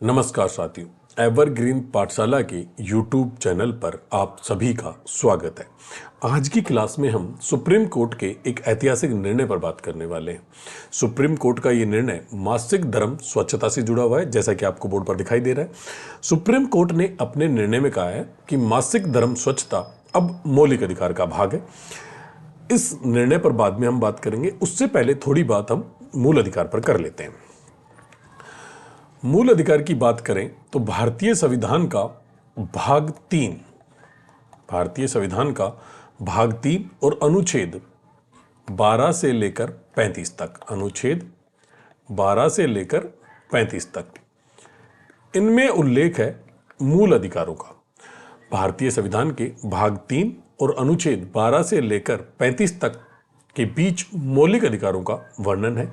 नमस्कार साथियों, एवरग्रीन पाठशाला के YouTube चैनल पर आप सभी का स्वागत है। आज की क्लास में हम सुप्रीम कोर्ट के एक ऐतिहासिक निर्णय पर बात करने वाले हैं। सुप्रीम कोर्ट का ये निर्णय मासिक धर्म स्वच्छता से जुड़ा हुआ है, जैसा कि आपको बोर्ड पर दिखाई दे रहा है। सुप्रीम कोर्ट ने अपने निर्णय में कहा है कि मासिक धर्म स्वच्छता अब मौलिक अधिकार का भाग है। इस निर्णय पर बाद में हम बात करेंगे, उससे पहले थोड़ी बात हम मूल अधिकार पर कर लेते हैं। मूल अधिकार की बात करें तो भारतीय संविधान का भाग 3 और अनुच्छेद 12 से लेकर 35 तक, अनुच्छेद 12 से लेकर 35 तक, इनमें उल्लेख है मूल अधिकारों का। भारतीय संविधान के भाग 3 और अनुच्छेद 12 से लेकर 35 तक के बीच मौलिक अधिकारों का वर्णन है।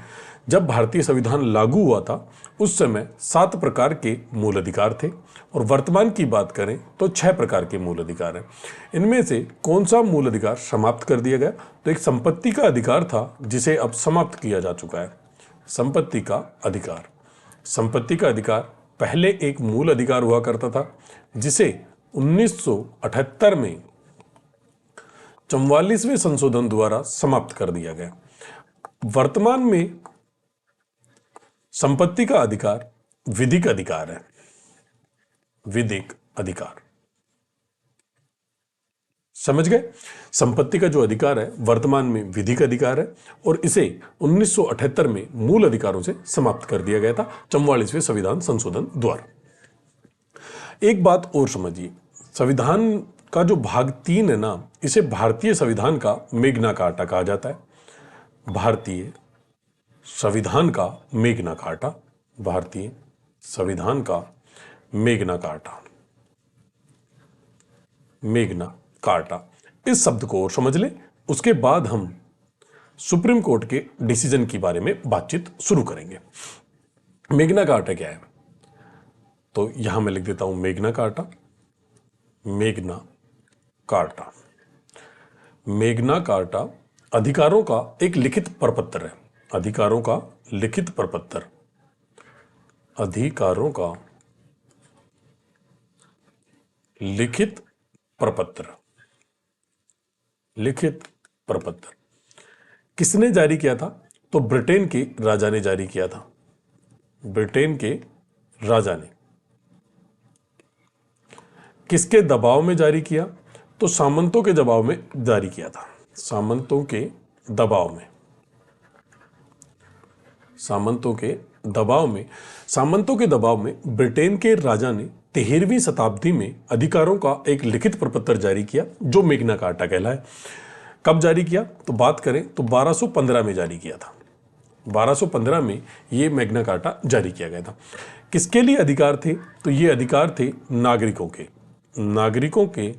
जब भारतीय संविधान लागू हुआ था उस समय 7 प्रकार के मूल अधिकार थे और वर्तमान की बात करें तो 6 प्रकार के मूल अधिकार हैं। इनमें से कौन सा मूल अधिकार समाप्त कर दिया गया? तो एक संपत्ति का अधिकार था जिसे अब समाप्त किया जा चुका है। संपत्ति का अधिकार पहले एक मूल अधिकार हुआ करता था जिसे 1978 में 44वें संशोधन द्वारा समाप्त कर दिया गया। वर्तमान में संपत्ति का अधिकार विधिक अधिकार है। विधिक अधिकार, समझ गए? संपत्ति का जो अधिकार है वर्तमान में विधिक अधिकार है और इसे 1978 में मूल अधिकारों से समाप्त कर दिया गया था 44वें संविधान संशोधन द्वारा। एक बात और समझिए, संविधान का जो भाग 3 है ना, इसे भारतीय संविधान का मेग्ना कार्टा कहा जाता है। भारतीय संविधान का मेग्ना कार्टा, भारतीय संविधान का मेग्ना कार्टा, मेग्ना कार्टा, इस शब्द को और समझ लें। उसके बाद हम सुप्रीम कोर्ट के डिसीजन के बारे में बातचीत शुरू करेंगे। मेग्ना कार्टा क्या है? तो यहां मैं लिख देता हूं मेग्ना कार्टा। मेग्ना कार्टा, मेग्ना कार्टा अधिकारों का एक लिखित प्रपत्र है। अधिकारों का लिखित प्रपत्र, अधिकारों का लिखित प्रपत्र, लिखित प्रपत्र किसने जारी किया था? तो ब्रिटेन के राजा ने जारी किया था। ब्रिटेन के राजा ने किसके दबाव में जारी किया? तो सामंतों के दबाव में जारी किया था। सामंतों के दबाव में, सामंतों के दबाव में, सामंतों के दबाव में ब्रिटेन के राजा ने 13वीं शताब्दी में अधिकारों का एक लिखित प्रपत्र जारी किया जो मेग्ना कार्टा कहलाए। कब जारी किया? तो बात करें तो 1215 में जारी किया था। 1215 में यह मेग्ना कार्टा जारी किया गया था। किसके लिए अधिकार थे? तो ये अधिकार थे नागरिकों के, नागरिकों के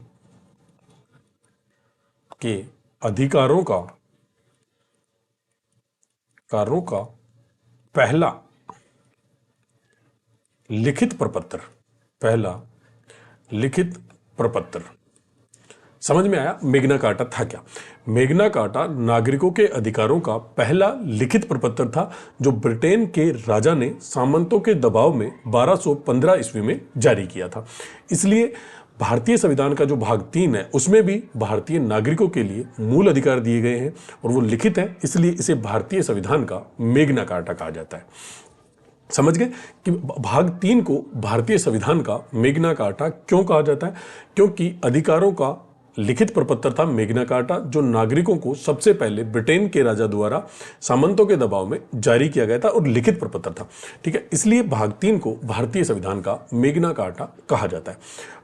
अधिकारों का, कारों का पहला लिखित प्रपत्र, पहला लिखित प्रपत्र। समझ में आया मेग्ना कार्टा था क्या? मेग्ना कार्टा नागरिकों के अधिकारों का पहला लिखित प्रपत्र था जो ब्रिटेन के राजा ने सामंतों के दबाव में 1215 ईस्वी में जारी किया था। इसलिए भारतीय संविधान का जो भाग 3 है उसमें भी भारतीय नागरिकों के लिए मूल अधिकार दिए गए हैं और वो लिखित है, इसलिए इसे भारतीय संविधान का मेग्ना कार्टा कहा जाता है। समझ गए कि भाग 3 को भारतीय संविधान का मेग्ना कार्टा क्यों कहा जाता है? क्योंकि अधिकारों का लिखित प्रपत्र था मेग्ना कार्टा जो नागरिकों को सबसे पहले ब्रिटेन के राजा द्वारा सामंतों के दबाव में जारी किया गया था और लिखित प्रपत्र था। ठीक है, इसलिए भाग 3 को भारतीय संविधान का मेग्ना कार्टा कहा जाता है।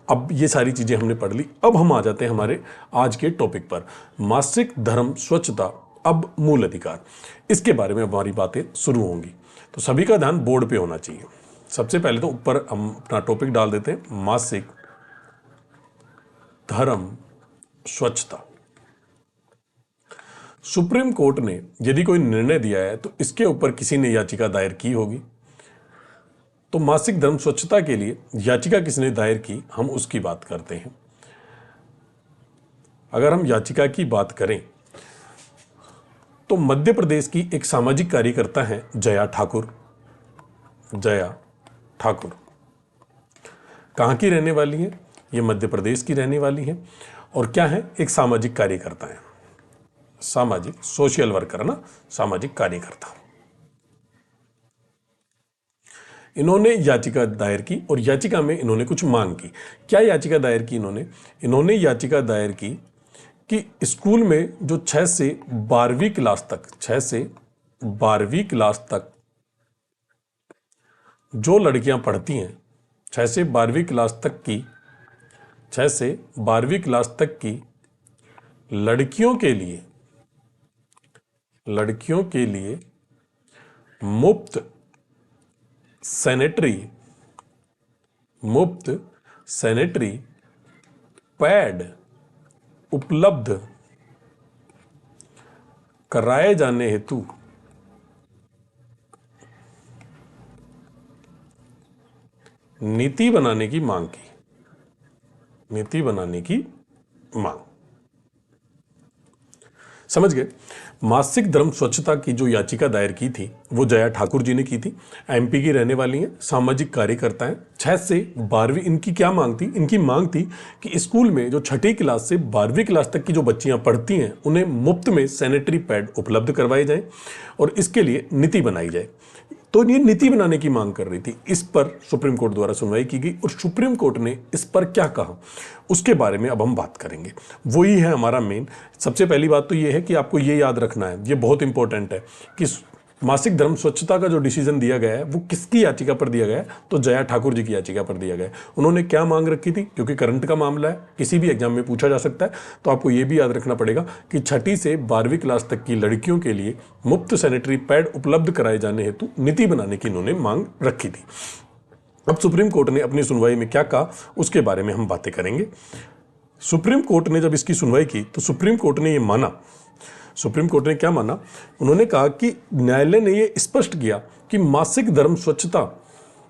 अब ये सारी चीजें हमने पढ़ ली। अब हम आ जाते हैं हमारे आज के टॉपिक पर, मासिक धर्म स्वच्छता अब मूल अधिकार। इसके बारे में हमारी बातें शुरू होंगी, तो सभी का ध्यान बोर्ड पे होना चाहिए। सबसे पहले तो ऊपर हम अपना टॉपिक डाल देते हैं, मासिक धर्म स्वच्छता। सुप्रीम कोर्ट ने यदि कोई निर्णय दिया है तो इसके ऊपर किसी ने याचिका दायर की होगी। तो मासिक धर्म स्वच्छता के लिए याचिका किसने दायर की, हम उसकी बात करते हैं। अगर हम याचिका की बात करें तो मध्य प्रदेश की एक सामाजिक कार्यकर्ता हैं जया ठाकुर। जया ठाकुर कहाँ की रहने वाली हैं? ये मध्य प्रदेश की रहने वाली हैं। और क्या है? एक सामाजिक कार्यकर्ता है, सामाजिक सोशल वर्कर है ना, सामाजिक कार्यकर्ता। इन्होंने याचिका दायर की और याचिका में इन्होंने कुछ मांग की। क्या याचिका दायर की इन्होंने याचिका दायर की कि स्कूल में जो 6 से 12वीं क्लास तक, 6 से 12वीं क्लास तक जो लड़कियां पढ़ती हैं, 6 से 12वीं क्लास तक की, 6 से 12वीं क्लास तक की लड़कियों के लिए मुफ्त सैनिटरी पैड उपलब्ध कराए जाने हेतु नीति बनाने की मांग की। समझ गए? मासिक धर्म स्वच्छता की जो याचिका दायर की थी वो जया ठाकुर जी ने की थी। एमपी की रहने वाली हैं, सामाजिक कार्यकर्ता हैं। 6 से 12वीं इनकी क्या मांग थी? इनकी मांग थी कि स्कूल में जो 6ठी क्लास से 12वीं क्लास तक की जो बच्चियां पढ़ती हैं उन्हें मुफ्त में सैनिटरी पैड उपलब्ध करवाए जाएं और इसके लिए नीति बनाई जाए। तो ये नीति बनाने की मांग कर रही थी। इस पर सुप्रीम कोर्ट द्वारा सुनवाई की गई और सुप्रीम कोर्ट ने इस पर क्या कहा उसके बारे में अब हम बात करेंगे। वही है हमारा मेन। सबसे पहली बात तो ये है कि आपको ये याद रखना है, ये बहुत इंपॉर्टेंट है कि मासिक धर्म स्वच्छता का जो डिसीजन दिया गया है वो किसकी याचिका पर दिया गया है? तो जया ठाकुर जी की याचिका पर दिया गया है। उन्होंने क्या मांग रखी थी? क्योंकि करंट का मामला है, किसी भी एग्जाम में पूछा जा सकता है, तो आपको ये भी याद रखना पड़ेगा कि 6ठी से 12वीं क्लास तक की लड़कियों के लिए मुफ्त सैनिटरी पैड उपलब्ध कराए जाने हेतु नीति बनाने की इन्होंने मांग रखी थी। अब सुप्रीम कोर्ट ने अपनी सुनवाई में क्या कहा उसके बारे में हम बातें करेंगे। सुप्रीम कोर्ट ने जब इसकी सुनवाई की तो सुप्रीम कोर्ट ने क्या माना? उन्होंने कहा कि न्यायालय ने यह स्पष्ट किया कि मासिक धर्म स्वच्छता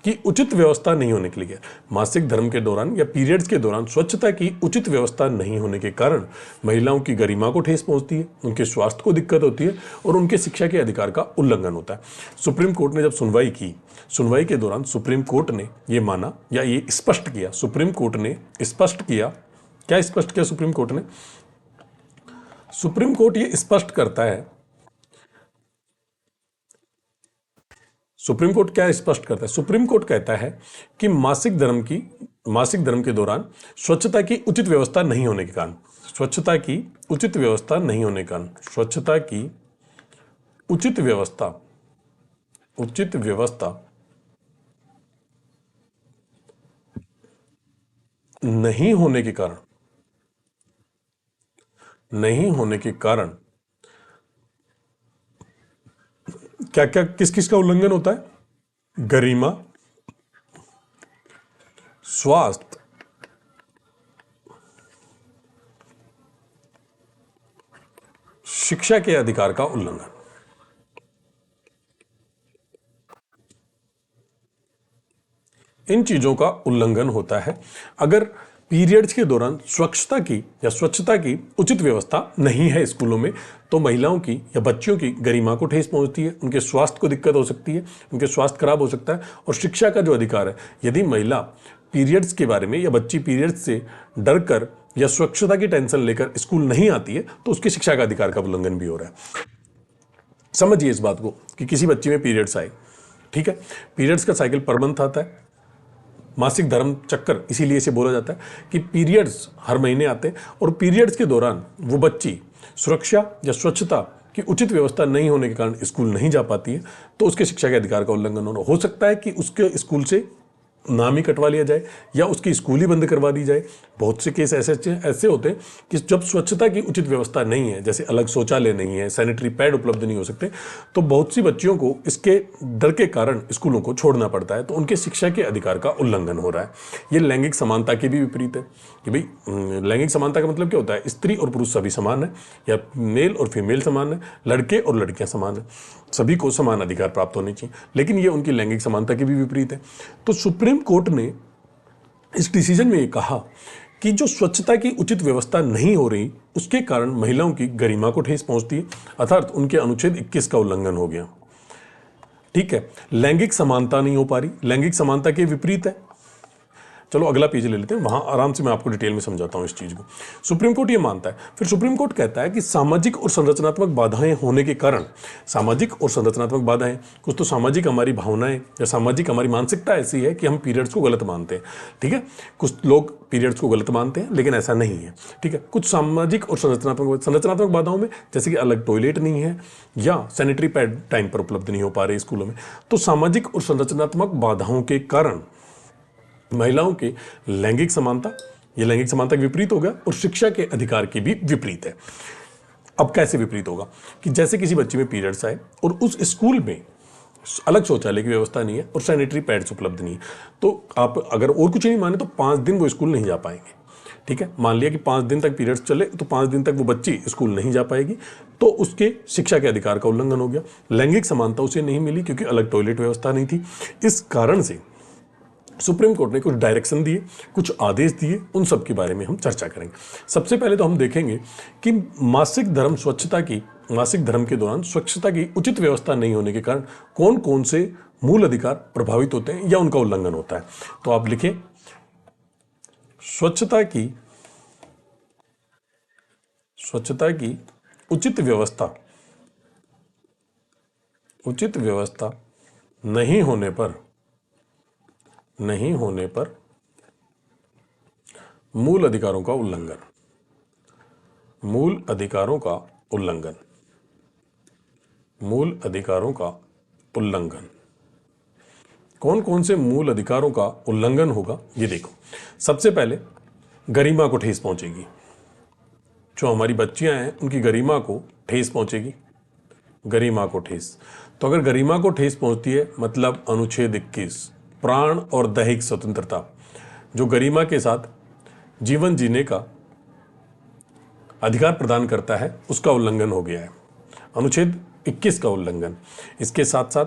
की उचित व्यवस्था नहीं होने के लिए, मासिक धर्म के दौरान या पीरियड्स के दौरान स्वच्छता की उचित व्यवस्था नहीं होने के कारण महिलाओं की गरिमा को ठेस पहुंचती है, उनके स्वास्थ्य को दिक्कत होती है और उनके शिक्षा के अधिकार का उल्लंघन होता है। सुप्रीम कोर्ट ने जब सुनवाई के दौरान सुप्रीम कोर्ट ने यह माना या ये स्पष्ट किया, सुप्रीम कोर्ट ने स्पष्ट किया। क्या स्पष्ट किया सुप्रीम कोर्ट ने? सुप्रीम कोर्ट ये स्पष्ट करता है, सुप्रीम कोर्ट क्या स्पष्ट करता है? सुप्रीम कोर्ट कहता है कि मासिक धर्म के दौरान स्वच्छता की उचित व्यवस्था नहीं होने के कारण, स्वच्छता की उचित व्यवस्था नहीं होने के कारण क्या क्या किस किस का उल्लंघन होता है? गरिमा, स्वास्थ्य, शिक्षा के अधिकार का उल्लंघन। इन चीजों का उल्लंघन होता है अगर पीरियड्स के दौरान स्वच्छता की उचित व्यवस्था नहीं है स्कूलों में, तो महिलाओं की या बच्चियों की गरिमा को ठेस पहुंचती है, उनके स्वास्थ्य को दिक्कत हो सकती है, उनके स्वास्थ्य खराब हो सकता है और शिक्षा का जो अधिकार है, यदि महिला पीरियड्स के बारे में या बच्ची पीरियड्स से डर कर या स्वच्छता की टेंशन लेकर स्कूल नहीं आती है तो उसकी शिक्षा का अधिकार का उल्लंघन भी हो रहा है। समझिए इस बात को कि किसी बच्ची में पीरियड्स आए, ठीक है, पीरियड्स का साइकिल पर मंथ आता है, मासिक धर्म चक्कर इसीलिए इसे बोला जाता है कि पीरियड्स हर महीने आते हैं और पीरियड्स के दौरान वो बच्ची सुरक्षा या स्वच्छता की उचित व्यवस्था नहीं होने के कारण स्कूल नहीं जा पाती है तो उसके शिक्षा के अधिकार का उल्लंघन हो सकता है कि उसके स्कूल से नाम ही कटवा लिया जाए या उसकी स्कूल ही बंद करवा दी जाए। बहुत से केस ऐसे होते हैं कि जब स्वच्छता की उचित व्यवस्था नहीं है, जैसे अलग शौचालय नहीं है, सैनिटरी पैड उपलब्ध नहीं हो सकते, तो बहुत सी बच्चियों को इसके डर के कारण स्कूलों को छोड़ना पड़ता है, तो उनके शिक्षा के अधिकार का उल्लंघन हो रहा है। ये लैंगिक समानता के भी विपरीत है कि भाई लैंगिक समानता का मतलब क्या होता है? स्त्री और पुरुष सभी समान है या मेल और फीमेल समान है, लड़के और लड़कियां समान है, सभी को समान अधिकार प्राप्त होने चाहिए, लेकिन ये उनकी लैंगिक समानता के भी विपरीत है। तो सुप्रीम कोर्ट ने इस डिसीजन में ये कहा कि जो स्वच्छता की उचित व्यवस्था नहीं हो रही उसके कारण महिलाओं की गरिमा को ठेस पहुंचती है, अर्थात उनके अनुच्छेद 21 का उल्लंघन हो गया। ठीक है, लैंगिक समानता नहीं हो पा रही, लैंगिक समानता के विपरीत है। चलो अगला पेज ले लेते हैं, वहां आराम से मैं आपको डिटेल में समझाता हूं इस चीज को। सुप्रीम कोर्ट ये मानता है, फिर सुप्रीम कोर्ट कहता है कि सामाजिक और संरचनात्मक बाधाएं होने के कारण, सामाजिक और संरचनात्मक बाधाएं, कुछ तो सामाजिक हमारी भावनाएं या सामाजिक हमारी मानसिकता ऐसी है कि हम पीरियड्स को गलत मानते हैं, ठीक है। कुछ लोग पीरियड्स को गलत मानते हैं लेकिन ऐसा नहीं है, ठीक है। कुछ सामाजिक और संरचनात्मक बाधाओं में जैसे कि अलग टॉयलेट नहीं है या सैनिटरी पैड टाइम पर उपलब्ध नहीं हो पा रहे स्कूलों में, तो सामाजिक और संरचनात्मक बाधाओं के कारण महिलाओं की लैंगिक समानता, ये लैंगिक समानता के विपरीत होगा और शिक्षा के अधिकार की भी विपरीत है। अब कैसे विपरीत होगा कि जैसे किसी बच्चे में पीरियड्स आए और उस स्कूल में अलग शौचालय की व्यवस्था नहीं है और सैनिटरी पैड्स उपलब्ध नहीं है, तो आप अगर और कुछ नहीं माने तो 5 दिन वो स्कूल नहीं जा पाएंगे, ठीक है। मान लिया कि 5 दिन तक पीरियड्स चले तो 5 दिन तक वो बच्ची स्कूल नहीं जा पाएगी, तो उसके शिक्षा के अधिकार का उल्लंघन हो गया। लैंगिक समानता उसे नहीं मिली क्योंकि अलग टॉयलेट व्यवस्था नहीं थी। इस कारण से सुप्रीम कोर्ट ने कुछ डायरेक्शन दिए, कुछ आदेश दिए, उन सब के बारे में हम चर्चा करेंगे। सबसे पहले तो हम देखेंगे कि मासिक धर्म के दौरान स्वच्छता की उचित व्यवस्था नहीं होने के कारण कौन कौन से मूल अधिकार प्रभावित होते हैं या उनका उल्लंघन होता है। तो आप लिखें, स्वच्छता की उचित व्यवस्था नहीं होने पर मूल अधिकारों का उल्लंघन। कौन कौन से मूल अधिकारों का उल्लंघन होगा ये देखो। सबसे पहले गरिमा को ठेस पहुंचेगी, जो हमारी बच्चियां हैं उनकी गरिमा को ठेस पहुंचेगी, गरिमा को ठेस। तो अगर गरिमा को ठेस पहुंचती है मतलब अनुच्छेद 21 प्राण और दैहिक स्वतंत्रता, जो गरिमा के साथ जीवन जीने का अधिकार प्रदान करता है, उसका उल्लंघन हो गया है, अनुच्छेद 21 का उल्लंघन। इसके साथ साथ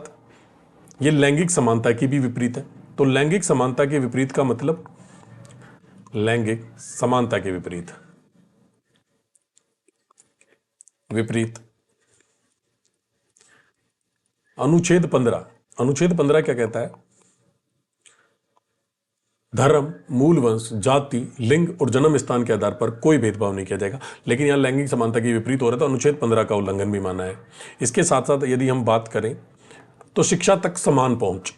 ये लैंगिक समानता की भी विपरीत है। तो लैंगिक समानता के विपरीत का मतलब, लैंगिक समानता के विपरीत अनुच्छेद 15 क्या कहता है? धर्म, मूल वंश, जाति, लिंग और जन्म स्थान के आधार पर कोई भेदभाव नहीं किया जाएगा। लेकिन यहां लैंगिक समानता की विपरीत हो रहा है तो अनुच्छेद 15 का उल्लंघन भी माना है। इसके साथ साथ यदि हम बात करें तो शिक्षा तक समान पहुंच,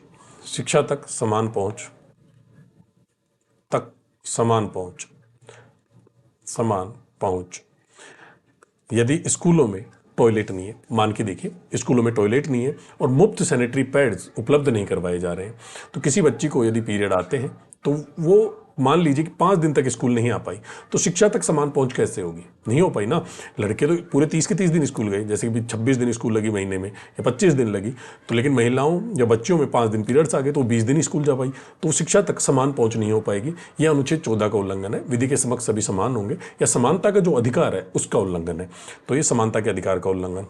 यदि स्कूलों में टॉयलेट नहीं है, मान के देखिए स्कूलों में टॉयलेट नहीं है और मुफ्त सैनिटरी पैड्स उपलब्ध नहीं करवाए जा रहे हैं, तो किसी बच्ची को यदि पीरियड आते हैं तो वो मान लीजिए कि 5 दिन तक स्कूल नहीं आ पाई, तो शिक्षा तक समान पहुंच कैसे होगी? नहीं हो पाई ना। लड़के तो पूरे 30 के 30 दिन स्कूल गए, जैसे कि 26 दिन स्कूल लगी महीने में या 25 दिन लगी, तो लेकिन महिलाओं या बच्चियों में 5 दिन पीरियड्स आ गए तो 20 दिन स्कूल जा पाई, तो शिक्षा तक समान पहुंच नहीं हो पाएगी। यह अनुच्छेद 14 का उल्लंघन है। विधि के समक्ष सभी समान होंगे या समानता का जो अधिकार है उसका उल्लंघन है। तो ये समानता के अधिकार का उल्लंघन।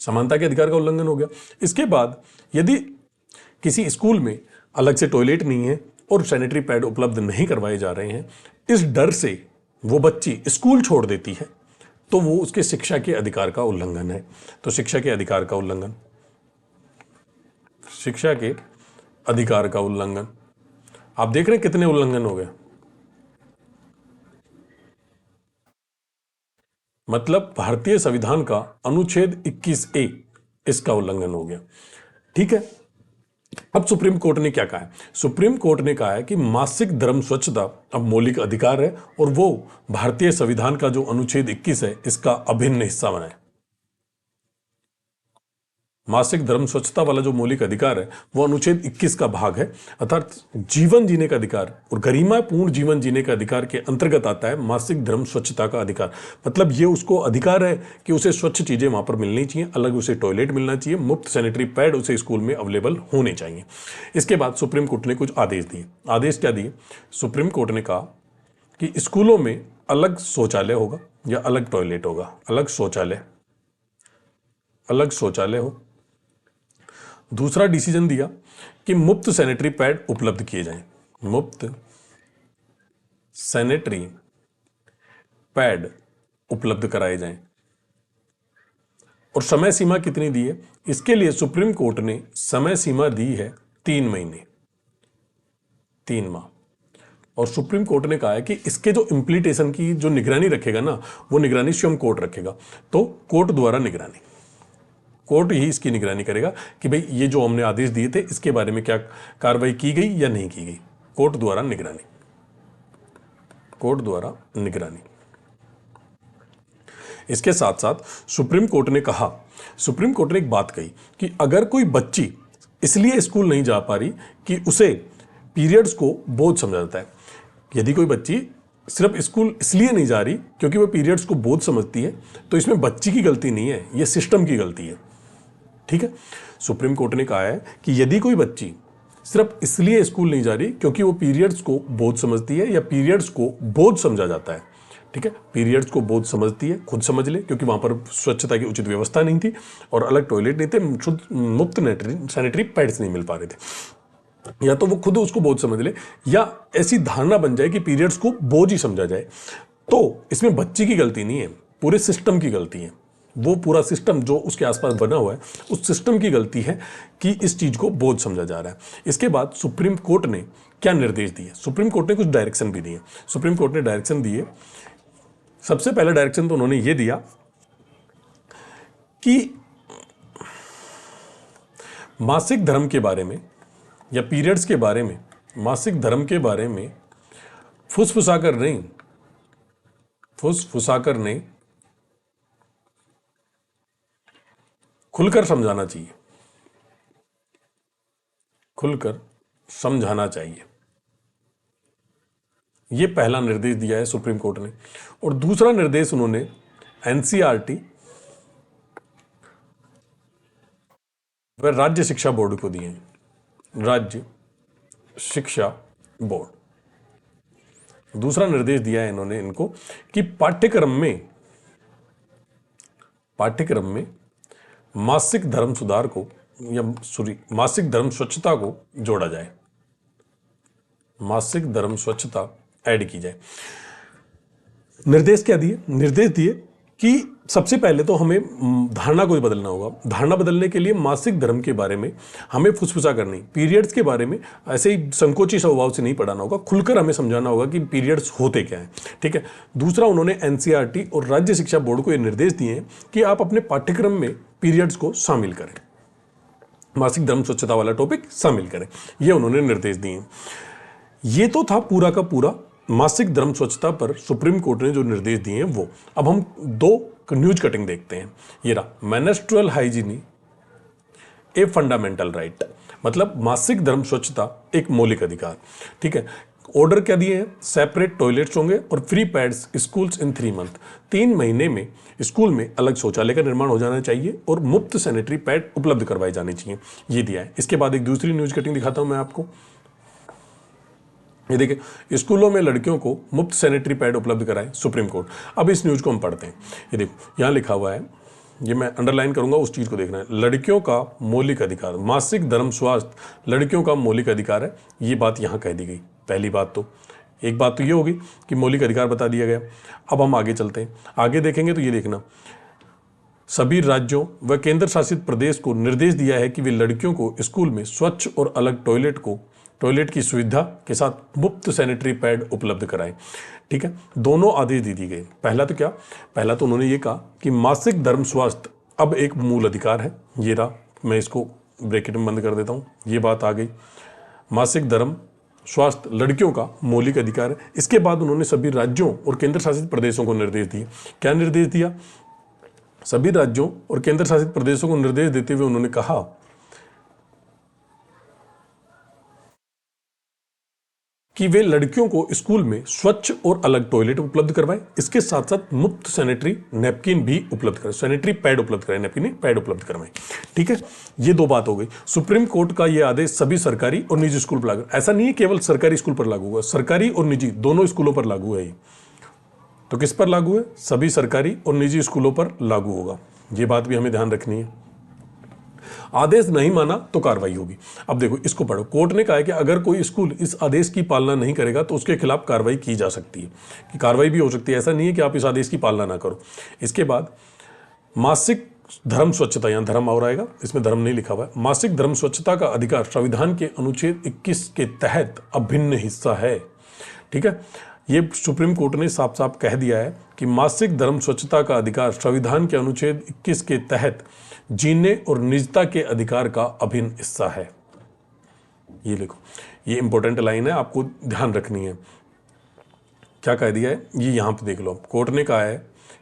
समानता के अधिकार का उल्लंघन हो गया। इसके बाद यदि किसी स्कूल में अलग से टॉयलेट नहीं है और सैनिटरी पैड उपलब्ध नहीं करवाए जा रहे हैं, इस डर से वो बच्ची स्कूल छोड़ देती है, तो वो उसके शिक्षा के अधिकार का उल्लंघन है। तो शिक्षा के अधिकार का उल्लंघन, आप देख रहे हैं कितने उल्लंघन हो गए। मतलब भारतीय संविधान का अनुच्छेद 21A इसका उल्लंघन हो गया, ठीक है। अब सुप्रीम कोर्ट ने क्या कहा है? सुप्रीम कोर्ट ने कहा है कि मासिक धर्म स्वच्छता अब मौलिक अधिकार है और वो भारतीय संविधान का जो अनुच्छेद 21 है इसका अभिन्न हिस्सा बनाए। मासिक धर्म स्वच्छता वाला जो मौलिक अधिकार है वो अनुच्छेद 21 का भाग है, अर्थात जीवन जीने का अधिकार और गरिमापूर्ण जीवन जीने का अधिकार के अंतर्गत आता है मासिक धर्म स्वच्छता का अधिकार। मतलब ये उसको अधिकार है कि उसे स्वच्छ चीजें वहां पर मिलनी चाहिए, अलग उसे टॉयलेट मिलना चाहिए, मुफ्त सैनिटरी पैड उसे स्कूल में अवेलेबल होने चाहिए। इसके बाद सुप्रीम कोर्ट ने कुछ आदेश दिए। आदेश क्या दिए? सुप्रीम कोर्ट ने कहा कि स्कूलों में अलग शौचालय होगा या अलग टॉयलेट होगा, अलग शौचालय हो। दूसरा डिसीजन दिया कि मुफ्त सैनिटरी पैड उपलब्ध किए जाएं, मुफ्त सैनिटरी पैड उपलब्ध कराए जाएं। और समय सीमा कितनी दी है? इसके लिए सुप्रीम कोर्ट ने समय सीमा दी है 3 महीने, 3 माह। और सुप्रीम कोर्ट ने कहा है कि इसके जो इम्प्लीटेशन की जो निगरानी रखेगा ना, वो निगरानी स्वयं कोर्ट रखेगा। तो कोर्ट द्वारा निगरानी, कोर्ट ही इसकी निगरानी करेगा कि भाई ये जो हमने आदेश दिए थे इसके बारे में क्या कार्रवाई की गई या नहीं की गई। कोर्ट द्वारा निगरानी, कोर्ट द्वारा निगरानी। इसके साथ साथ सुप्रीम कोर्ट ने कहा, सुप्रीम कोर्ट ने एक बात कही कि अगर कोई बच्ची इसलिए स्कूल नहीं जा पा रही कि उसे पीरियड्स को बोझ समझा जाता है, यदि कोई बच्ची सिर्फ स्कूल इसलिए नहीं जा रही क्योंकि वो पीरियड्स को बोझ समझती है, तो इसमें बच्ची की गलती नहीं है, ये सिस्टम की गलती है। ठीक है, सुप्रीम कोर्ट ने कहा है कि यदि कोई बच्ची सिर्फ इसलिए स्कूल नहीं जा रही क्योंकि वो पीरियड्स को बोझ समझती है या पीरियड्स को बोझ समझा जाता है, ठीक है, पीरियड्स को बोझ समझती है, खुद समझ ले, क्योंकि वहां पर स्वच्छता की उचित व्यवस्था नहीं थी और अलग टॉयलेट नहीं थे, शुद्ध मुफ्त सैनिटरी पैड्स नहीं मिल पा रहे थे, या तो वो खुद उसको बोझ समझ ले या ऐसी धारणा बन जाए कि पीरियड्स को बोझ ही समझा जाए। तो इसमें बच्ची की गलती नहीं है, पूरे सिस्टम की गलती है। वो पूरा सिस्टम जो उसके आसपास बना हुआ है, उस सिस्टम की गलती है कि इस चीज को बोझ समझा जा रहा है। इसके बाद सुप्रीम कोर्ट ने क्या निर्देश दिए? सुप्रीम कोर्ट ने कुछ डायरेक्शन भी दिए। सुप्रीम कोर्ट ने डायरेक्शन दिए, सबसे पहला डायरेक्शन तो उन्होंने ये दिया कि मासिक धर्म के बारे में या पीरियड्स के बारे में, मासिक धर्म के बारे में फुसफुसाकर नहीं, खुलकर समझाना चाहिए, खुलकर समझाना चाहिए। यह पहला निर्देश दिया है सुप्रीम कोर्ट ने। और दूसरा निर्देश उन्होंने एनसीईआरटी व राज्य शिक्षा बोर्ड को दिए हैं। राज्य शिक्षा बोर्ड, दूसरा निर्देश दिया है इन्होंने इनको कि पाठ्यक्रम में मासिक धर्म सुधार को या मासिक धर्म स्वच्छता को जोड़ा जाए, मासिक धर्म स्वच्छता ऐड की जाए। निर्देश क्या दिए? निर्देश दिए कि सबसे पहले तो हमें धारणा को बदलना होगा। धारणा बदलने के लिए मासिक धर्म के बारे में हमें फुसफुसा करनी, पीरियड्स के बारे में ऐसे ही संकोची स्वभाव से नहीं पढ़ाना होगा, खुलकर हमें समझाना होगा कि पीरियड्स होते क्या हैं। ठीक है। दूसरा, उन्होंने एनसीईआरटी और राज्य शिक्षा बोर्ड को ये निर्देश दिए हैं कि आप अपने पाठ्यक्रम में पीरियड्स को शामिल करें, मासिक धर्म स्वच्छता वाला टॉपिक शामिल करें, ये उन्होंने निर्देश दिए। ये तो था पूरा का पूरा मासिक धर्म स्वच्छता पर सुप्रीम कोर्ट ने जो निर्देश दिए हैं वो। अब हम दो न्यूज कटिंग देखते हैं। ये रहा, menstrual hygiene a fundamental right, मतलब मासिक धर्म स्वच्छता एक मौलिक अधिकार। ठीक है। ऑर्डर क्या दिए हैं? सेपरेट टॉयलेट्स होंगे और free pads schools in 3 month. 3 महीने में स्कूल में अलग शौचालय का निर्माण हो जाना चाहिए और मुफ्त सैनिटरी पैड उपलब्ध करवाए जाने चाहिए, ये दिया है। इसके बाद एक दूसरी न्यूज कटिंग दिखाता हूं मैं आपको। ये देखिए, स्कूलों में लड़कियों को मुफ्त सैनिटरी पैड उपलब्ध कराएं सुप्रीम कोर्ट। अब इस न्यूज को हम पढ़ते हैं। ये देखो, यहाँ लिखा हुआ है, ये मैं अंडरलाइन करूंगा, उस चीज को देखना है। लड़कियों का मौलिक अधिकार, मासिक धर्म स्वास्थ्य लड़कियों का मौलिक अधिकार है, ये बात यहाँ कह दी गई। पहली बात तो, एक बात तो ये होगी कि मौलिक अधिकार बता दिया गया। अब हम आगे चलते हैं, आगे देखेंगे तो ये देखना, सभी राज्यों व केंद्र शासित प्रदेश को निर्देश दिया है कि वे लड़कियों को स्कूल में स्वच्छ और अलग टॉयलेट की सुविधा के साथ मुफ्त सैनिटरी पैड उपलब्ध कराएं। ठीक है। दोनों आदेश दे दिए गए। पहला तो क्या? पहला तो उन्होंने ये कहा कि मासिक धर्म स्वास्थ्य अब एक मूल अधिकार है। ये रहा, मैं इसको ब्रैकेट में बंद कर देता हूँ, ये बात आ गई। मासिक धर्म स्वास्थ्य लड़कियों का मौलिक अधिकार है। इसके बाद उन्होंने सभी राज्यों और केंद्र शासित प्रदेशों को निर्देश दिए। क्या निर्देश दिया? सभी राज्यों और केंद्र शासित प्रदेशों को निर्देश देते हुए उन्होंने कहा कि वे लड़कियों को स्कूल में स्वच्छ और अलग टॉयलेट उपलब्ध करवाएं, इसके साथ साथ मुफ्त सैनिटरी नैपकिन भी उपलब्ध कराएं, सैनिटरी पैड उपलब्ध कराएं, नैपकिन पैड उपलब्ध करवाएं। ठीक है, ये दो बात हो गई। सुप्रीम कोर्ट का ये आदेश सभी सरकारी और निजी स्कूल पर लागू, ऐसा नहीं है केवल सरकारी स्कूल पर लागू हुआ, सरकारी और निजी दोनों स्कूलों पर लागू है। तो किस पर लागू है? सभी सरकारी और निजी स्कूलों पर लागू होगा। ये बात भी हमें ध्यान रखनी है। आदेश नहीं माना तो कार्रवाई होगी। अब देखो, इसको पढ़ो। कोर्ट ने कहा है कि अगर कोई स्कूल इस आदेश की पालना नहीं करेगा तो उसके खिलाफ कार्रवाई की जा सकती है, कि कार्रवाई भी हो सकती है। ऐसा नहीं है कि आप इस आदेश की पालना ना करो। इसके बाद मासिक धर्म स्वच्छता, यहाँ धर्म और आएगा, इसमें धर्म नहीं लिखा हुआ है। मासिक धर्म स्वच्छता का अधिकार संविधान के अनुच्छेद 21 के तहत अभिन्न हिस्सा है। ठीक है, ये सुप्रीम कोर्ट ने साफ साफ कह दिया है कि मासिक धर्म स्वच्छता का अधिकार संविधान के अनुच्छेद 21 के तहत जीने और निजता के अधिकार का अभिन्न हिस्सा है। ये लिखो, ये इंपॉर्टेंट लाइन है, आपको ध्यान रखनी है। क्या कह दिया है, ये यहां पे देख लो। कोर्ट ने कहा है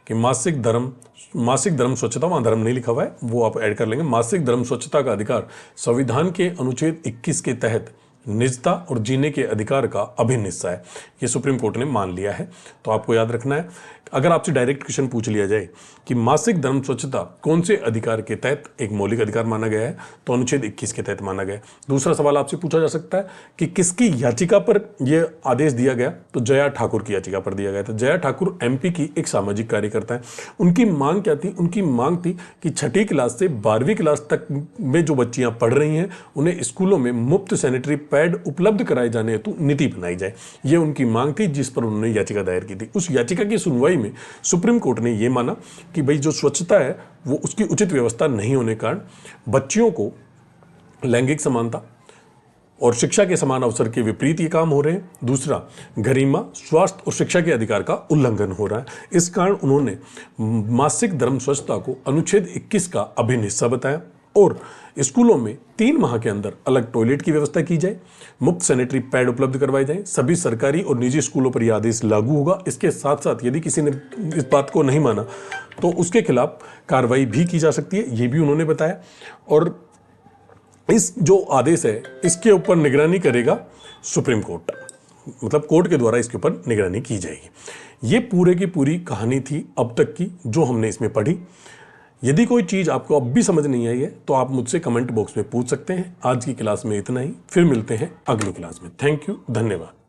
कि मासिक धर्म स्वच्छता, वहां धर्म नहीं लिखा हुआ है, वो आप ऐड कर लेंगे। मासिक धर्म स्वच्छता का अधिकार संविधान के अनुच्छेद 21 के तहत निजता और जीने के अधिकार का अभिन्न हिस्सा है। ये सुप्रीम कोर्ट ने मान लिया है। तो आपको याद रखना है, अगर आपसे डायरेक्ट क्वेश्चन पूछ लिया जाए कि मासिक धर्म स्वच्छता कौन से अधिकार के तहत एक मौलिक अधिकार माना गया है, तो अनुच्छेद 21 के तहत माना गया है। दूसरा सवाल आपसे पूछा जा सकता है कि किसकी याचिका पर यह आदेश दिया गया, तो जया ठाकुर की याचिका पर दिया गया था। जया ठाकुर एमपी की एक सामाजिक कार्यकर्ता है। उनकी मांग क्या थी? उनकी मांग थी कि 6ठी क्लास से 12वीं क्लास तक में जो बच्चियां पढ़ रही हैं उन्हें स्कूलों में मुफ्त सैनिटरी पैड उपलब्ध कराए जाने हेतु नीति बनाई जाए। ये उनकी मांग थी, जिस पर उन्होंने याचिका दायर की थी। उस याचिका की सुनवाई में सुप्रीम कोर्ट ने यह माना कि भाई जो स्वच्छता है वो उसकी उचित व्यवस्था नहीं होने के कारण बच्चियों को लैंगिक समानता और शिक्षा के समान अवसर के विपरीत ये काम हो रहे हैं। दूसरा, गरिमा, स्वास्थ्य और शिक्षा के अधिकार का उल्लंघन हो रहा है। इस कारण उन्होंने मासिक धर्म स्वच्छता को अनुच्छेद 21 का अभिन्न हिस्सा बताया और स्कूलों में 3 माह के अंदर अलग टॉयलेट की व्यवस्था की जाए, मुफ्त सैनिटरी पैड उपलब्ध करवाए जाएं। सभी सरकारी और निजी स्कूलों पर यह आदेश लागू होगा। इसके साथ साथ यदि किसी ने इस बात को नहीं माना तो उसके खिलाफ कार्रवाई भी की जा सकती है, ये भी उन्होंने बताया। और इस जो आदेश है इसके ऊपर निगरानी करेगा सुप्रीम कोर्ट, मतलब कोर्ट के द्वारा इसके ऊपर निगरानी की जाएगी। ये पूरे की पूरी कहानी थी अब तक की जो हमने इसमें पढ़ी। यदि कोई चीज़ आपको अब भी समझ नहीं आई है तो आप मुझसे कमेंट बॉक्स में पूछ सकते हैं। आज की क्लास में इतना ही, फिर मिलते हैं अगली क्लास में। थैंक यू, धन्यवाद।